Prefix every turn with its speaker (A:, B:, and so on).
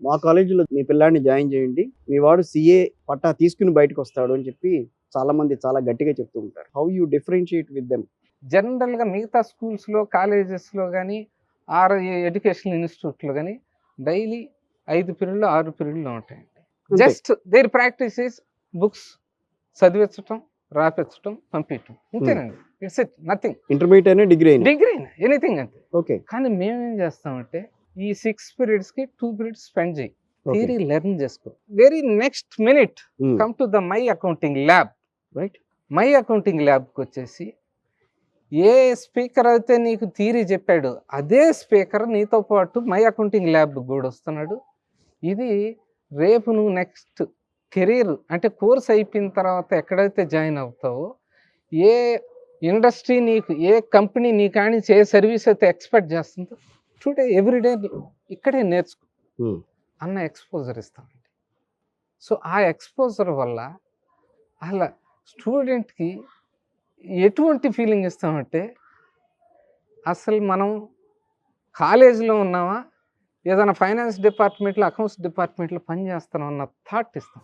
A: మా కాలేజీలో మీ పిల్లాడిని జాయిన్ చేయండి, మీ వాడు సిఏ పట్టా తీసుకుని బయటకు వస్తాడు అని చెప్పి చాలా మంది చాలా గట్టిగా చెప్తూ ఉంటారు. How you differentiate with them?
B: జనరల్గా మిగతా స్కూల్స్లో కాలేజెస్లో కానీ ఎడ్యుకేషనల్ ఇన్స్టిట్యూట్లో కానీ డైలీ 5 పీరియడ్లు 6 పీరియడ్లు ఉంటాయండి.
A: అంతే.
B: Just there practice is books చదివించటం, రాపించటం, పంపించటం, ఇంతేనండి. It's it, nothing.
A: ఇంటర్మీడియట్ అయినా డిగ్రీ అయినా.
B: డిగ్రీ అయినా ఎనీథింగ్ అంతే.
A: ఓకే.
B: కానీ మేమేం చేస్తామంటే ఈ 6 పీరియడ్స్కి 2 పీరియడ్స్ స్పెండ్ చేయి, థియరీ లెర్న్ చేసుకో. Very next minute come to the my accounting lab.
A: Right.
B: My accounting ల్యాబ్కి వచ్చేసి ఏ స్పీకర్ అయితే నీకు థియరీ చెప్పాడు అదే స్పీకర్ నీతో పాటు మై అకౌంటింగ్ ల్యాబ్ కూడా వస్తున్నాడు. ఇది రేపు నువ్వు నెక్స్ట్ కెరీర్ అంటే కోర్స్ అయిపోయిన తర్వాత ఎక్కడైతే జాయిన్ అవుతావో, ఏ ఇండస్ట్రీ నీకు, ఏ కంపెనీ నీ కానీ ఏ సర్వీస్ అయితే ఎక్స్పెక్ట్ చేస్తుందో టుడే ఎవ్రీడే ఇక్కడే నేర్చుకో అన్న ఎక్స్పోజర్ ఇస్తామండి. సో ఆ ఎక్స్పోజర్ వల్ల అలా స్టూడెంట్కి ఎటువంటి ఫీలింగ్ ఇస్తామంటే అసలు మనం కాలేజీలో ఉన్నామా, ఏదైనా ఫైనాన్స్ డిపార్ట్మెంట్లో, అకౌంట్స్ డిపార్ట్మెంట్లో పని చేస్తున్నాం అన్న థాట్ ఇస్తాం.